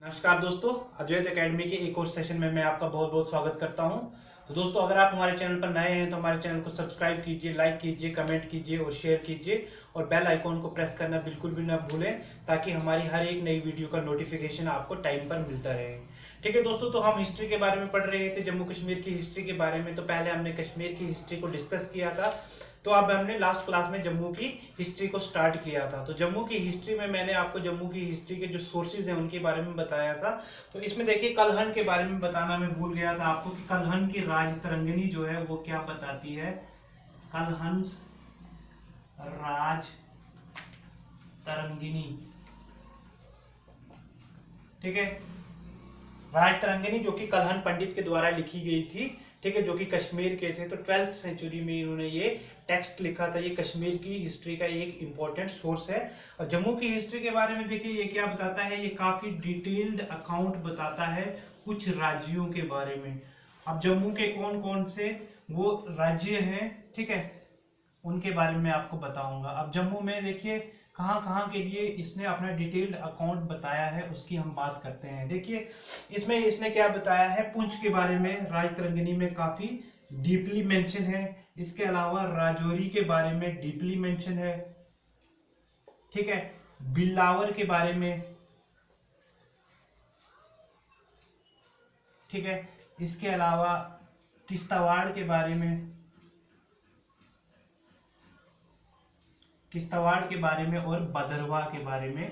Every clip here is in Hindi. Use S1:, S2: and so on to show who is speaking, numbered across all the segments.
S1: नमस्कार दोस्तों, अद्वैत एकेडमी के एक और सेशन में मैं आपका बहुत बहुत स्वागत करता हूं। तो दोस्तों, अगर आप हमारे चैनल पर नए हैं तो हमारे चैनल को सब्सक्राइब कीजिए, लाइक कीजिए, कमेंट कीजिए और शेयर कीजिए और बेल आइकॉन को प्रेस करना बिल्कुल भी ना भूलें ताकि हमारी हर एक नई वीडियो का नोटिफिकेशन आपको टाइम पर मिलता रहे। ठीक है दोस्तों, तो हम हिस्ट्री के बारे में पढ़ रहे थे, जम्मू कश्मीर की हिस्ट्री के बारे में। तो पहले हमने कश्मीर की हिस्ट्री को डिस्कस किया था, तो अब हमने लास्ट क्लास में जम्मू की हिस्ट्री को स्टार्ट किया था। तो जम्मू की हिस्ट्री में मैंने आपको जम्मू की हिस्ट्री के जो सोर्सेज हैं उनके बारे में बताया था। तो इसमें देखिए, कलहन के बारे में बताना मैं भूल गया था आपको कि कलहन की राज तरंगिनी जो है वो क्या बताती है। कलहन राज तरंगिनी, ठीक है, राज तरंगिनी जो कि कलहन पंडित के द्वारा लिखी गई थी, ठीक है, जो कि कश्मीर के थे। तो 12th सेंचुरी में इन्होंने ये टेक्स्ट लिखा था। ये कश्मीर की हिस्ट्री का एक इंपॉर्टेंट सोर्स है। और जम्मू की हिस्ट्री के बारे में देखिए, ये क्या बताता है, ये काफी डिटेल्ड अकाउंट बताता है कुछ राज्यों के बारे में। अब जम्मू के कौन कौन से वो राज्य हैं, ठीक है, उनके बारे में आपको बताऊंगा। अब जम्मू में देखिए कहाँ कहाँ के लिए इसने अपना डिटेल्ड अकाउंट बताया है, उसकी हम बात करते हैं। देखिए इसमें इसने क्या बताया है, पुंछ के बारे में राज तरंगिनी में काफी डीपली मेंशन है। इसके अलावा राजौरी के बारे में डीपली मेंशन है, ठीक है, बिलावर के बारे में, ठीक है, इसके अलावा किश्तवाड़ के बारे में, किश्तवाड़ के बारे में और भदरवा के बारे में,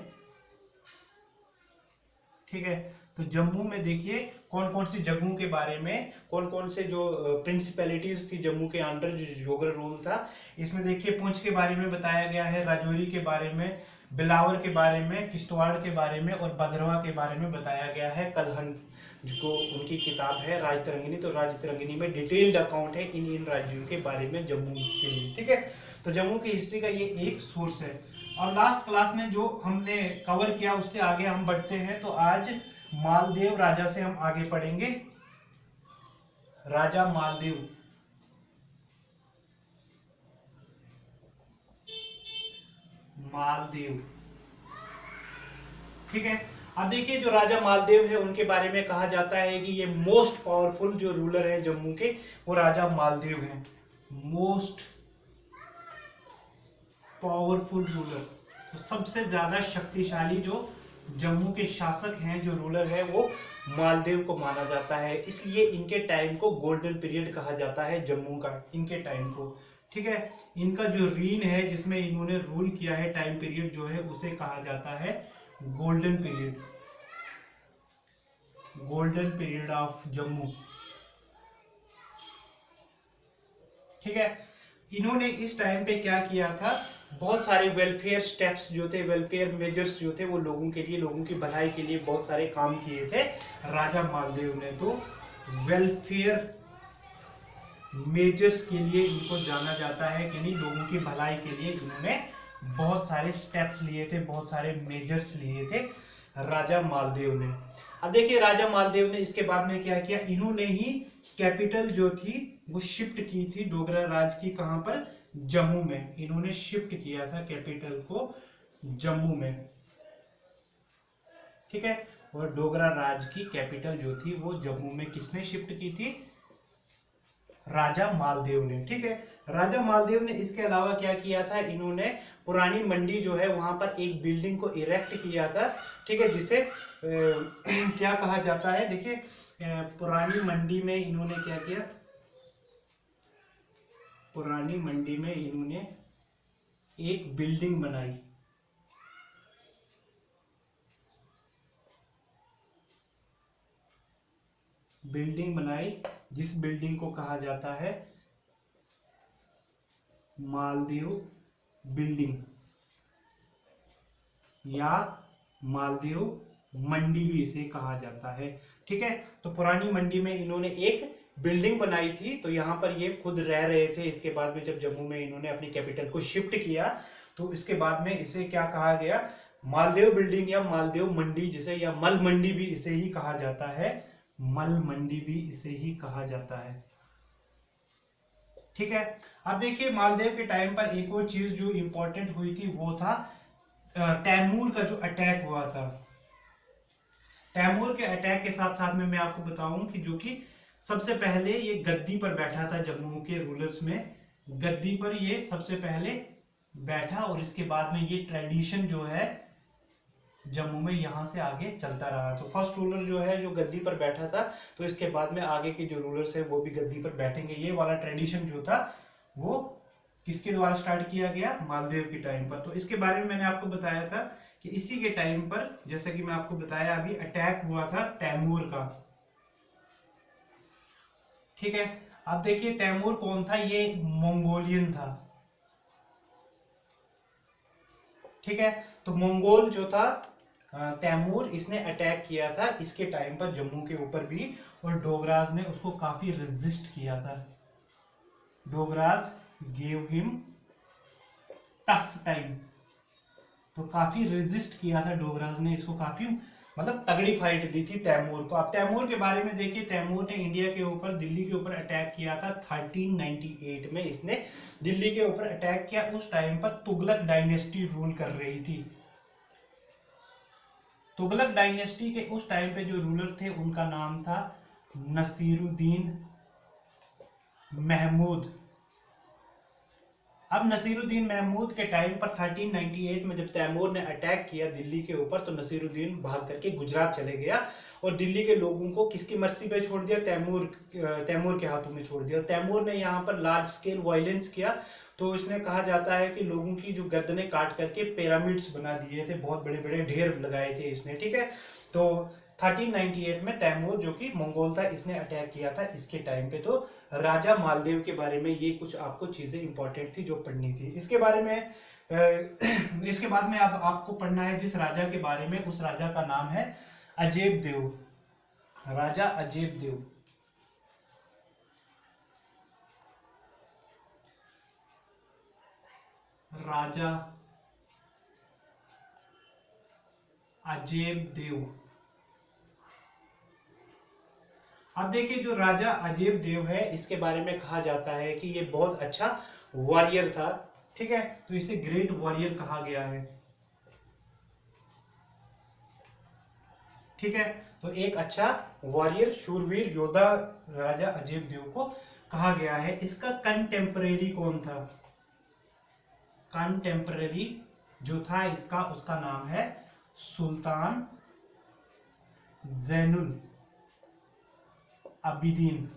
S1: ठीक है। तो जम्मू में देखिए कौन कौन सी जगहों के बारे में, कौन कौन से जो प्रिंसिपैलिटीज थी जम्मू के अंडर जो जोगर रूल था। इसमें देखिए पुंछ के बारे में बताया गया है, राजौरी के बारे में, बिलावर के बारे में, किश्तवाड़ के बारे में और भदरवा के बारे में बताया गया है। कलहन जो उनकी किताब है राज तरंगिनी, तो राज तरंगिनी में डिटेल्ड अकाउंट है इन इन राज्यों के बारे में जम्मू के लिए, ठीक है। तो जम्मू की हिस्ट्री का ये एक सोर्स है। और लास्ट क्लास में जो हमने कवर किया उससे आगे हम बढ़ते हैं। तो आज मालदेव राजा से हम आगे पढ़ेंगे। राजा मालदेव, मालदेव, ठीक है। अब देखिए जो राजा मालदेव है उनके बारे में कहा जाता है कि ये मोस्ट पावरफुल जो रूलर है जम्मू के, वो राजा मालदेव हैं। मोस्ट पावरफुल रूलर, तो सबसे ज्यादा शक्तिशाली जो जम्मू के शासक हैं, जो रूलर है, वो मालदेव को माना जाता है। इसलिए इनके टाइम को गोल्डन पीरियड कहा जाता है जम्मू का, इनके टाइम को, ठीक है। इनका जो रीन है जिसमें इन्होंने रूल किया है, टाइम पीरियड जो है उसे कहा जाता है golden period, golden period of Jammu, ठीक है। इन्होंने इस टाइम पे क्या किया था, बहुत सारे वेलफेयर स्टेप्स जो थे, वेलफेयर मेजर्स जो थे, वो लोगों के लिए, लोगों की भलाई के लिए बहुत सारे काम किए थे राजा मालदेव ने। तो वेलफेयर मेजर्स के लिए इनको जाना जाता है कि नहीं, लोगों की भलाई के लिए इन्होंने बहुत सारे स्टेप्स लिए थे, बहुत सारे मेजर्स लिए थे राजा मालदेव ने। अब देखिए राजा मालदेव ने इसके बाद में क्या किया, इन्होंने ही कैपिटल जो थी वो शिफ्ट की थी डोगरा राज की, कहां पर, जम्मू में। इन्होंने शिफ्ट किया था कैपिटल को जम्मू में, ठीक है। और डोगरा राज की कैपिटल जो थी वो जम्मू में किसने शिफ्ट की थी, राजा मालदेव ने, ठीक है। राजा मालदेव ने इसके अलावा क्या किया था, इन्होंने पुरानी मंडी जो है वहां पर एक बिल्डिंग को इरेक्ट किया था, ठीक है, जिसे क्या कहा जाता है, देखिए पुरानी मंडी में इन्होंने क्या किया, पुरानी मंडी में इन्होंने एक बिल्डिंग बनाई, बिल्डिंग बनाई, जिस बिल्डिंग को कहा जाता है मालदेव बिल्डिंग या मालदेव मंडी भी इसे कहा जाता है, ठीक है। तो पुरानी मंडी में इन्होंने एक बिल्डिंग बनाई थी, तो यहां पर ये खुद रह रहे थे। इसके बाद में जब जम्मू में इन्होंने अपनी कैपिटल को शिफ्ट किया तो इसके बाद में इसे क्या कहा गया, मालदेव बिल्डिंग या मालदेव मंडी, जिसे, या मल मंडी भी इसे ही कहा जाता है, मल मंडी भी इसे ही कहा जाता है, ठीक है। अब देखिए मालदेव के टाइम पर एक और चीज जो इंपॉर्टेंट हुई थी वो था तैमूर का जो अटैक हुआ था। तैमूर के अटैक के साथ साथ में मैं आपको बताऊं कि जो कि सबसे पहले ये गद्दी पर बैठा था जम्मू के रूलर्स में, गद्दी पर ये सबसे पहले बैठा और इसके बाद में ये ट्रेडिशन जो है जम्मू में यहां से आगे चलता रहा। तो फर्स्ट रूलर जो है जो गद्दी पर बैठा था, तो इसके बाद में आगे के जो रूलर्स है वो भी गद्दी पर बैठेंगे। ये वाला ट्रेडिशन जो था वो किसके द्वारा स्टार्ट किया गया, मालदेव के टाइम पर। तो इसके बारे में मैंने आपको बताया था कि इसी के टाइम पर, जैसा कि मैं आपको बताया अभी, अटैक हुआ था तैमूर का। ठीक है, अब देखिए तैमूर कौन था, ये मंगोलियन था। ठीक है, तो मंगोल जो था तैमूर, इसने अटैक किया था इसके टाइम पर जम्मू के ऊपर भी, और डोगराज ने उसको काफी रेजिस्ट किया था। Dogras gave him tough time, तो काफी रेजिस्ट किया था डोगराज ने इसको, काफी मतलब तगड़ी फाइट दी थी तैमूर को। अब तैमूर के बारे में देखिए, तैमूर ने इंडिया के ऊपर, दिल्ली के ऊपर अटैक किया था 1398 में। इसने दिल्ली के ऊपर अटैक किया, उस टाइम पर तुगलक डायनेस्टी रूल कर रही थी। तुगलक डायनेस्टी के उस टाइम पे जो रूलर थे उनका नाम था नसीरुद्दीन महमूद। अब नसीरुद्दीन महमूद के टाइम पर 1398 में जब तैमूर ने अटैक किया दिल्ली के ऊपर, तो नसीरुद्दीन भाग करके गुजरात चले गया और दिल्ली के लोगों को किसकी मर्जी पे छोड़ दिया, तैमूर के हाथों में छोड़ दिया। तैमूर ने यहाँ पर लार्ज स्केल वायलेंस किया, तो इसने कहा जाता है कि लोगों की जो गर्दनें काट करके पिरामिड्स बना दिए थे, बहुत बड़े बड़े ढेर लगाए थे इसने। ठीक है, तो 1398 में तैमूर जो कि मंगोल था, इसने अटैक किया था इसके टाइम पे। तो राजा मालदेव के बारे में ये कुछ आपको चीजें इंपॉर्टेंट थी जो पढ़नी थी। इसके बारे में इसके बाद में अब आपको पढ़ना है जिस राजा के बारे में, उस राजा का नाम है अजेब देव, राजा अजेब देव। राजा अजेब देव। अब देखिए जो राजा अजेब देव है, इसके बारे में कहा जाता है कि ये बहुत अच्छा वॉरियर था। ठीक है, तो इसे ग्रेट वॉरियर कहा गया है। ठीक है, तो एक अच्छा वॉरियर, शूरवीर योद्धा राजा अजेब देव को कहा गया है। इसका कंटेम्परेरी कौन था, कंटेम्परेरी जो था इसका, उसका नाम है सुल्तान जैनुल अबिदीन।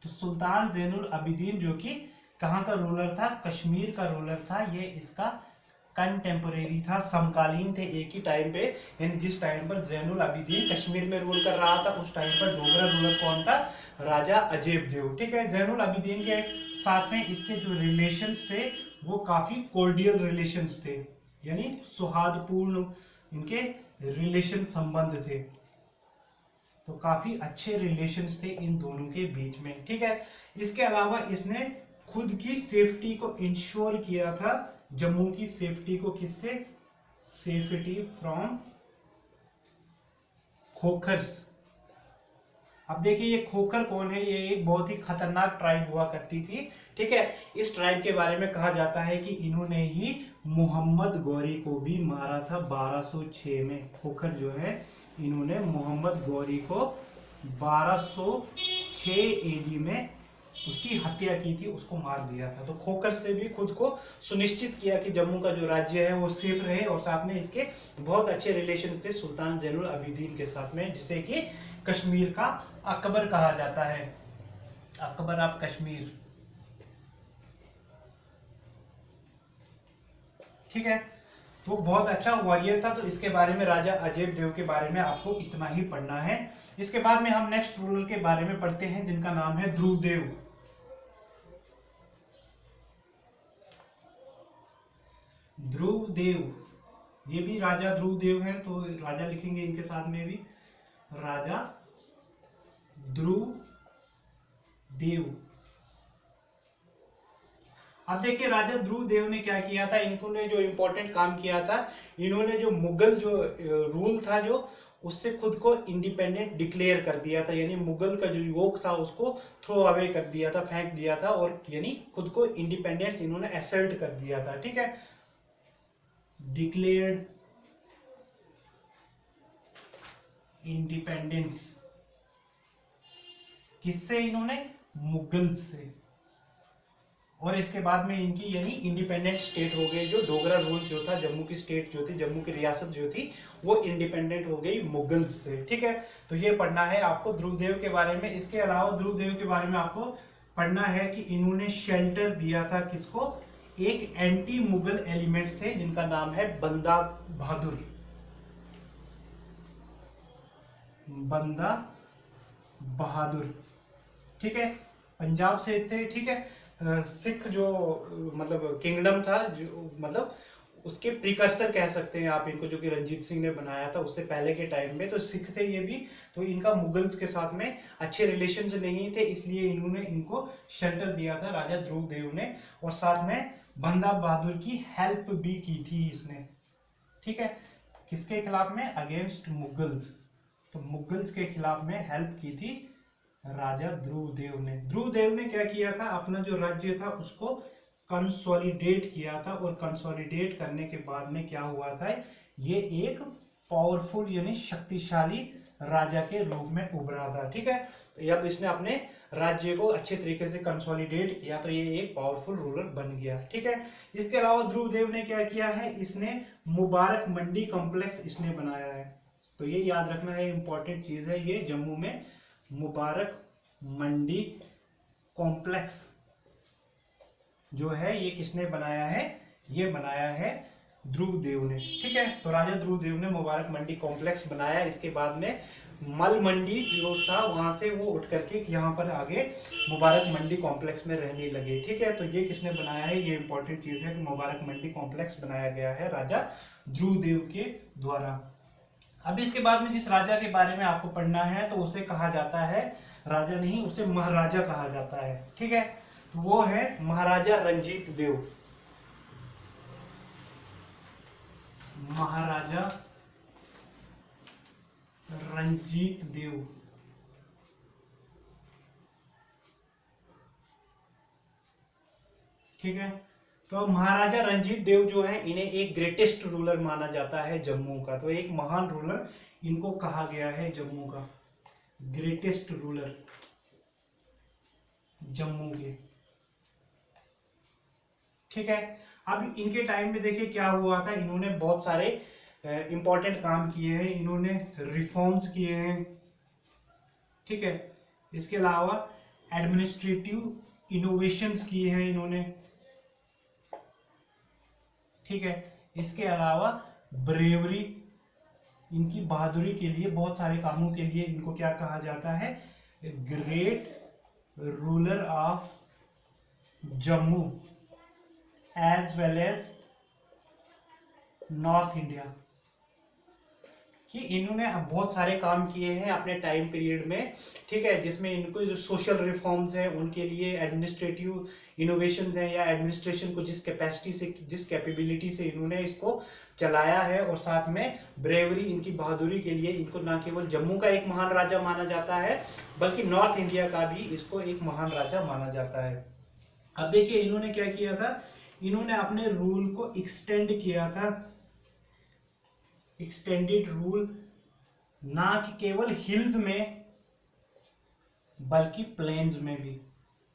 S1: तो सुल्तान जैनुल अबिदीन जो कि कहां का रूलर था, कश्मीर का रूलर था। ये इसका कंटेम्परेरी था, समकालीन थे एक ही टाइम पे। यानी जिस टाइम पर जैनुल अबिदीन कश्मीर में रूल कर रहा था, उस टाइम पर डोगरा रूलर कौन था, राजा अजेब देव। ठीक है, जैनुल अबिदीन के साथ में इसके जो रिलेशंस थे वो काफी कोर्डियल रिलेशंस थे, यानी सौहार्दपूर्ण इनके रिलेशन संबंध थे। तो काफी अच्छे रिलेशंस थे इन दोनों के बीच में। ठीक है, इसके अलावा इसने खुद की सेफ्टी को इंश्योर किया था, जम्मू की सेफ्टी को, किससे, सेफ्टी फ्रॉम खोखर्स। अब देखिए ये खोखर कौन है, ये एक बहुत ही खतरनाक ट्राइब हुआ करती थी। ठीक है, इस ट्राइब के बारे में कहा जाता है कि इन्होंने ही मोहम्मद गौरी को भी मारा था 1206 में। खोखर जो है, इन्होंने मोहम्मद गौरी को 1206 एडी में उसकी हत्या की थी, उसको मार दिया था। तो खोखर से भी खुद को सुनिश्चित किया कि जम्मू का जो राज्य है वो सेफ रहे, और साथ में इसके बहुत अच्छे रिलेशन थे सुल्तान जैनुल अबिदीन के साथ में, जिसे कि कश्मीर का अकबर कहा जाता है, अकबर ऑफ कश्मीर। ठीक है, तो बहुत अच्छा वॉरियर था। तो इसके बारे में, राजा अजेब देव के बारे में आपको इतना ही पढ़ना है। इसके बाद में हम नेक्स्ट रूलर के बारे में पढ़ते हैं जिनका नाम है ध्रुवदेव। ध्रुवदेव, ये भी राजा ध्रुवदेव है, तो राजा लिखेंगे इनके साथ में भी, राजा ध्रुवदेव। अब देखिए राजा ध्रुवदेव ने क्या किया था, इन्होंने जो इंपॉर्टेंट काम किया था, इन्होंने जो मुगल जो रूल था जो, उससे खुद को इंडिपेंडेंट डिक्लेयर कर दिया था। यानी मुगल का जो योक था उसको थ्रो अवे कर दिया था, फेंक दिया था, और यानी खुद को इंडिपेंडेंस इन्होंने असर्ट कर दिया था। ठीक है, डिक्लेयर्ड इंडिपेंडेंस। किससे? इन्होंने मुगल्स से। और इसके बाद में इनकी यानी इंडिपेंडेंट स्टेट हो गई, जो डोगरा रूल जो था, जम्मू की स्टेट जो थी, जम्मू की रियासत जो थी, वो इंडिपेंडेंट हो गई मुगल्स से। ठीक है, तो ये पढ़ना है आपको ध्रुवदेव के बारे में। इसके अलावा ध्रुवदेव के बारे में आपको पढ़ना है कि इन्होंने शेल्टर दिया था किसको? एक एंटी मुगल एलिमेंट थे जिनका नाम है बंदा बहादुर। बंदा बहादुर, ठीक है, पंजाब से थे। ठीक है, सिख जो मतलब किंगडम था, जो मतलब उसके प्रिकर्सर कह सकते हैं आप इनको, जो कि रंजीत सिंह ने बनाया था उससे पहले के टाइम में, तो सिख थे ये भी। तो इनका मुगल्स के साथ में अच्छे रिलेशन नहीं थे, इसलिए इन्होंने इनको शेल्टर दिया था राजा ध्रुवदेव ने, और साथ में बंदा बहादुर की हेल्प भी की थी इसने। ठीक है, किसके खिलाफ में? Against Mughals. तो मुगल्स के खिलाफ में हेल्प की थी राजा ध्रुवदेव ने। ध्रुवदेव ने क्या किया था? अपना जो राज्य था उसको कंसोलिडेट किया था, और कंसोलिडेट करने के बाद में क्या हुआ था? ये एक पावरफुल यानी शक्तिशाली राजा के रूप में उभरा था। ठीक है, तो जब इसने अपने राज्य को अच्छे तरीके से कंसोलिडेट किया तो ये एक पावरफुल रूलर बन गया। ठीक है, इसके अलावा ध्रुवदेव ने क्या किया है? इसने मुबारक मंडी कॉम्प्लेक्स इसने बनाया है। तो ये याद रखना है, इंपॉर्टेंट चीज है ये, जम्मू में मुबारक मंडी कॉम्प्लेक्स जो है ये किसने बनाया है? ये बनाया है ध्रुवदेव ने। ठीक है, तो राजा ध्रुवदेव ने मुबारक मंडी कॉम्प्लेक्स बनाया। इसके बाद में मल मंडी जो था वहां से वो उठ करके यहाँ पर आगे मुबारक मंडी कॉम्प्लेक्स में रहने लगे। ठीक है, तो ये किसने बनाया है? ये इंपॉर्टेंट चीज है कि मुबारक मंडी कॉम्प्लेक्स बनाया गया है राजा ध्रुवदेव के द्वारा। अब इसके बाद में जिस राजा के बारे में आपको पढ़ना है तो उसे कहा जाता है, राजा नहीं, उसे महाराजा कहा जाता है। ठीक है, तो वो है महाराजा रंजीत देव। महाराजा रंजीत देव। ठीक है, तो महाराजा रंजीत देव जो है इन्हें एक ग्रेटेस्ट रूलर माना जाता है जम्मू का। तो एक महान रूलर इनको कहा गया है जम्मू का, ग्रेटेस्ट रूलर जम्मू के। ठीक है, अब इनके टाइम में देखिए क्या हुआ था, इन्होंने बहुत सारे इंपॉर्टेंट काम किए हैं, इन्होंने रिफॉर्म्स किए हैं। ठीक है, इसके अलावा एडमिनिस्ट्रेटिव इनोवेशंस किए हैं इन्होंने। ठीक है, इसके अलावा ब्रेवरी, इनकी बहादुरी के लिए, बहुत सारे कामों के लिए इनको क्या कहा जाता है? Great ruler of Jammu as well as north India. कि इन्होंने बहुत सारे काम किए हैं अपने टाइम पीरियड में। ठीक है, जिसमें इनको जो सोशल रिफॉर्म्स हैं उनके लिए, एडमिनिस्ट्रेटिव इनोवेशन हैं या एडमिनिस्ट्रेशन को जिस कैपेसिटी से, जिस कैपेबिलिटी से इन्होंने इसको चलाया है, और साथ में ब्रेवरी, इनकी बहादुरी के लिए इनको ना केवल जम्मू का एक महान राजा माना जाता है बल्कि नॉर्थ इंडिया का भी इसको एक महान राजा माना जाता है। अब देखिए इन्होंने क्या किया था, इन्होंने अपने रूल को एक्सटेंड किया था, एक्सटेंडेड रूल, ना कि केवल हिल्स में बल्कि प्लेन्स में भी।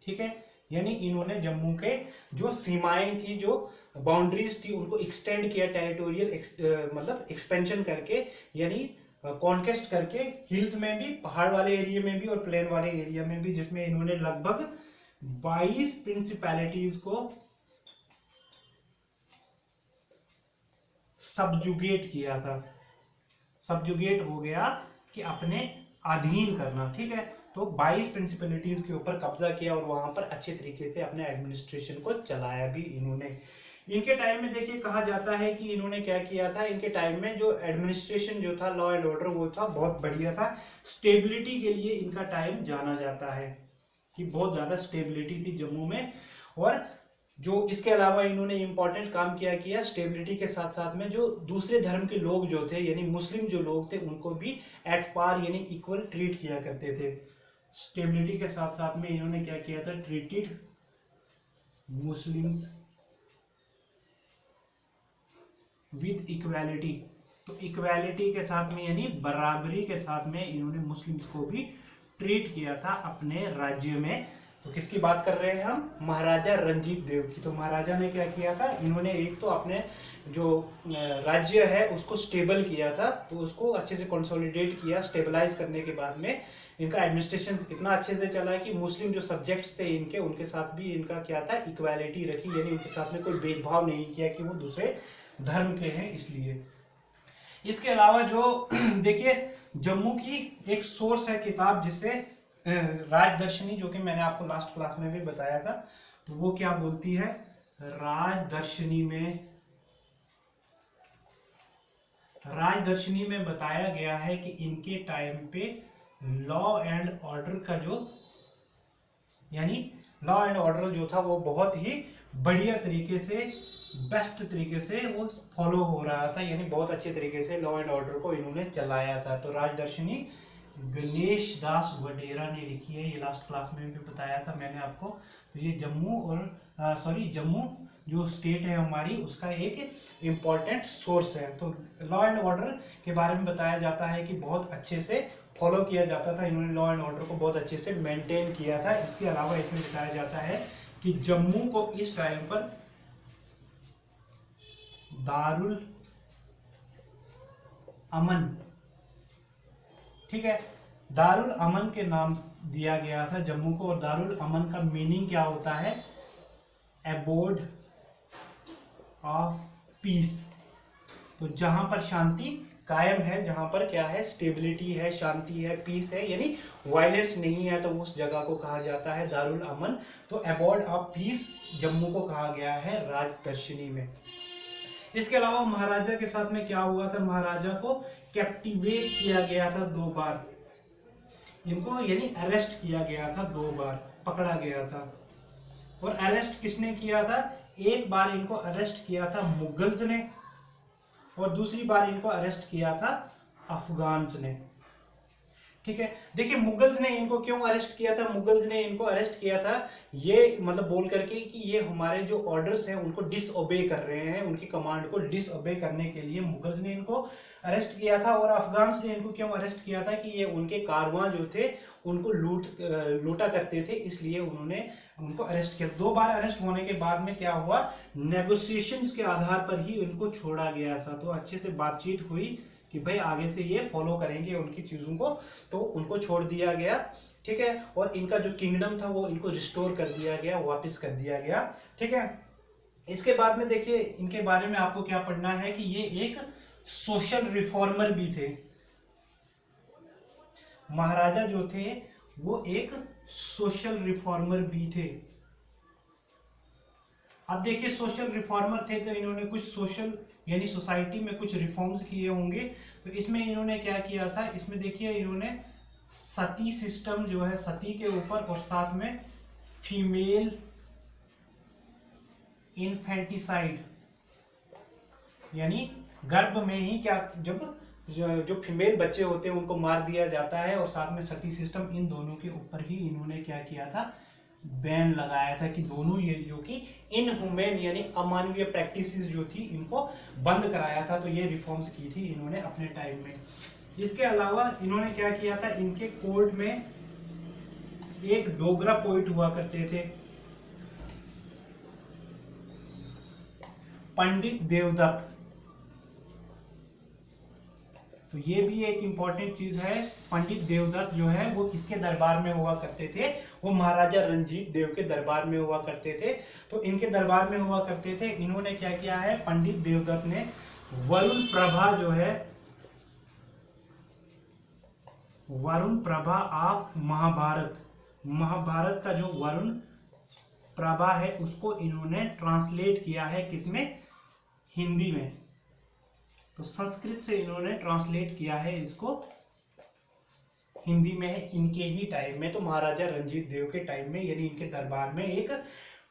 S1: ठीक है, यानी इन्होंने जम्मू के जो सीमाएं थी, जो बाउंड्रीज थी, उनको एक्सटेंड किया, टेरिटोरियल मतलब एक्सपेंशन करके, यानी कॉन्केस्ट करके, हिल्स में भी, पहाड़ वाले एरिया में भी और प्लेन वाले एरिया में भी, जिसमें इन्होंने लगभग 22 प्रिंसिपैलिटीज को सबजुगेट किया था। सबजुगेट हो गया कि अपने अधीन करना। ठीक है, तो 22 प्रिंसिपलिटीज के ऊपर कब्जा किया और वहां पर अच्छे तरीके से अपने एडमिनिस्ट्रेशन को चलाया भी इन्होंने। इनके टाइम में देखिए कहा जाता है कि इन्होंने क्या किया था, इनके टाइम में जो एडमिनिस्ट्रेशन जो था, लॉ एंड ऑर्डर, वो था बहुत बढ़िया था। स्टेबिलिटी के लिए इनका टाइम जाना जाता है कि बहुत ज्यादा स्टेबिलिटी थी जम्मू में। और जो इसके अलावा इन्होंने इंपॉर्टेंट काम किया स्टेबिलिटी के साथ साथ में जो दूसरे धर्म के लोग जो थे, यानी मुस्लिम जो लोग थे, उनको भी एट पार यानी इक्वल ट्रीट किया करते थे। स्टेबिलिटी के साथ साथ में इन्होंने क्या किया था, ट्रीटेड मुस्लिम्स विद इक्वालिटी। तो इक्वालिटी के साथ में यानी बराबरी के साथ में इन्होंने मुस्लिम्स को भी ट्रीट किया था अपने राज्य में। तो किसकी बात कर रहे हैं हम? महाराजा रंजीत देव की। तो महाराजा ने क्या किया था, इन्होंने एक तो अपने जो राज्य है उसको स्टेबल किया था, तो उसको अच्छे से कंसोलिडेट किया। स्टेबलाइज करने के बाद में इनका एडमिनिस्ट्रेशन इतना अच्छे से चला कि मुस्लिम जो सब्जेक्ट्स थे इनके, उनके साथ भी इनका क्या था, इक्वालिटी रखी, यानी उनके साथ में कोई भेदभाव नहीं किया कि वो दूसरे धर्म के हैं इसलिए। इसके अलावा जो देखिए जम्मू की एक सोर्स है किताब जिसे राजदर्शनी, जो कि मैंने आपको लास्ट क्लास में भी बताया था, तो वो क्या बोलती है, राजदर्शनी में बताया गया है कि इनके टाइम पे लॉ एंड ऑर्डर का जो, यानी लॉ एंड ऑर्डर जो था वो बहुत ही बढ़िया तरीके से, बेस्ट तरीके से वो फॉलो हो रहा था, यानी बहुत अच्छे तरीके से लॉ एंड ऑर्डर को इन्होंने चलाया था। तो राजदर्शनी गणेश दास वडेरा ने लिखी है, ये लास्ट क्लास में भी बताया था मैंने आपको। तो ये जम्मू और जम्मू जो स्टेट है हमारी, उसका एक इम्पॉर्टेंट सोर्स है। तो लॉ एंड ऑर्डर के बारे में बताया जाता है कि बहुत अच्छे से फॉलो किया जाता था, इन्होंने लॉ एंड ऑर्डर को बहुत अच्छे से मेंटेन किया था। इसके अलावा इसमें बताया जाता है कि जम्मू को इस टाइम पर दारुल अमन, ठीक है, दारुल अमन के नाम दिया गया था जम्मू को। और दारुल अमन का मीनिंग क्या होता है, एबोर्ड ऑफ पीस। तो जहां पर शांति कायम है, जहां पर क्या है, स्टेबिलिटी है, शांति है, पीस है, यानी वायलेंस नहीं है, तो उस जगह को कहा जाता है दारुल अमन। तो एबोर्ड ऑफ पीस जम्मू को कहा गया है राजदर्शनी में। इसके अलावा महाराजा के साथ में क्या हुआ था, महाराजा को कैप्टिवेट किया गया था 2 बार, इनको यानी अरेस्ट किया गया था 2 बार, पकड़ा गया था। और अरेस्ट किसने किया था, एक बार इनको अरेस्ट किया था मुगल्स ने, और दूसरी बार इनको अरेस्ट किया था अफगान्स ने, ठीक है। देखिए मुगल्स ने इनको क्यों अरेस्ट किया था, मुगल्स ने इनको अरेस्ट किया था ये मतलब बोल करके कि ये हमारे जो ऑर्डर्स हैं उनको डिसओबे कर रहे हैं, उनकी कमांड को डिसओबे करने के लिए मुगल्स ने इनको अरेस्ट किया था। और अफगान्स ने इनको क्यों अरेस्ट किया था कि ये उनके कारवां जो थे उनको लूटा करते थे, इसलिए उन्होंने उनको अरेस्ट किया। 2 बार अरेस्ट होने के बाद में क्या हुआ, नेगोशिएशंस के आधार पर ही उनको छोड़ा गया था। तो अच्छे से बातचीत हुई कि भाई आगे से ये फॉलो करेंगे उनकी चीजों को, तो उनको छोड़ दिया गया, ठीक है। और इनका जो किंगडम था वो इनको रिस्टोर कर दिया गया, वापस कर दिया गया, ठीक है। इसके बाद में देखिए इनके बारे में आपको क्या पढ़ना है कि ये एक सोशल रिफॉर्मर भी थे। महाराजा जो थे वो एक सोशल रिफॉर्मर भी थे। अब देखिए सोशल रिफॉर्मर थे तो इन्होंने कुछ सोशल यानी सोसाइटी में कुछ रिफॉर्म्स किए होंगे। तो इसमें इन्होंने क्या किया था, इसमें देखिए इन्होंने सती सिस्टम जो है, सती के ऊपर, और साथ में फीमेल इन्फेंटिसाइड, यानी गर्भ में ही क्या, जब जो फीमेल बच्चे होते हैं उनको मार दिया जाता है, और साथ में सती सिस्टम, इन दोनों के ऊपर ही इन्होंने क्या किया था, बैन लगाया था कि दोनों ये जो कि इनह्यूमन यानी अमानवीय प्रैक्टिसेस जो थी इनको बंद कराया था। तो ये रिफॉर्म्स की थी इन्होंने अपने टाइम में। इसके अलावा इन्होंने क्या किया था, इनके कोर्ट में एक डोगरा पोइट हुआ करते थे, पंडित देवदत्त। तो ये भी एक इंपॉर्टेंट चीज है, पंडित देवदत्त जो है वो किसके दरबार में हुआ करते थे, वो महाराजा रंजीत देव के दरबार में हुआ करते थे। तो इनके दरबार में हुआ करते थे। इन्होंने क्या किया है, पंडित देवदत्त ने वरुण प्रभा जो है, वरुण प्रभा ऑफ महाभारत, महाभारत का जो वरुण प्रभा है उसको इन्होंने ट्रांसलेट किया है, किसमें, हिंदी में। तो संस्कृत से इन्होंने ट्रांसलेट किया है इसको हिंदी में, है इनके ही टाइम में। तो महाराजा रंजीत देव के टाइम में, यानी इनके दरबार में एक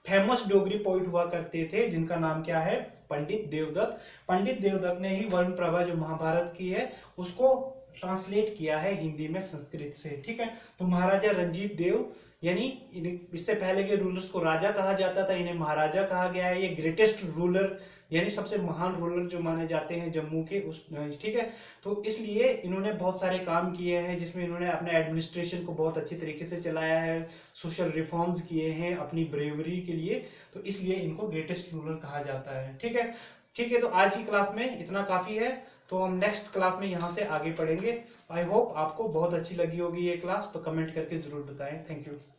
S1: फेमस डोगरी पोइट हुआ करते थे जिनका नाम क्या है, पंडित देवदत्त। पंडित देवदत्त ने ही वरुण प्रभा जो महाभारत की है उसको ट्रांसलेट किया है हिंदी में संस्कृत से, ठीक है। तो महाराजा रंजीत देव, यानी इससे पहले के रूलर्स को राजा कहा जाता था, इन्हें महाराजा कहा गया है। ये ग्रेटेस्ट रूलर यानी सबसे महान रूलर जो माने जाते हैं जम्मू के, उस, ठीक है। तो इसलिए इन्होंने बहुत सारे काम किए हैं, जिसमें इन्होंने अपने एडमिनिस्ट्रेशन को बहुत अच्छी तरीके से चलाया है, सोशल रिफॉर्म्स किए हैं अपनी ब्रेवरी के लिए, तो इसलिए इनको ग्रेटेस्ट रूलर कहा जाता है, ठीक है। ठीक है, तो आज की क्लास में इतना काफ़ी है, तो हम नेक्स्ट क्लास में यहाँ से आगे पढ़ेंगे। आई होप आपको बहुत अच्छी लगी होगी ये क्लास, तो कमेंट करके ज़रूर बताएं। Thank you.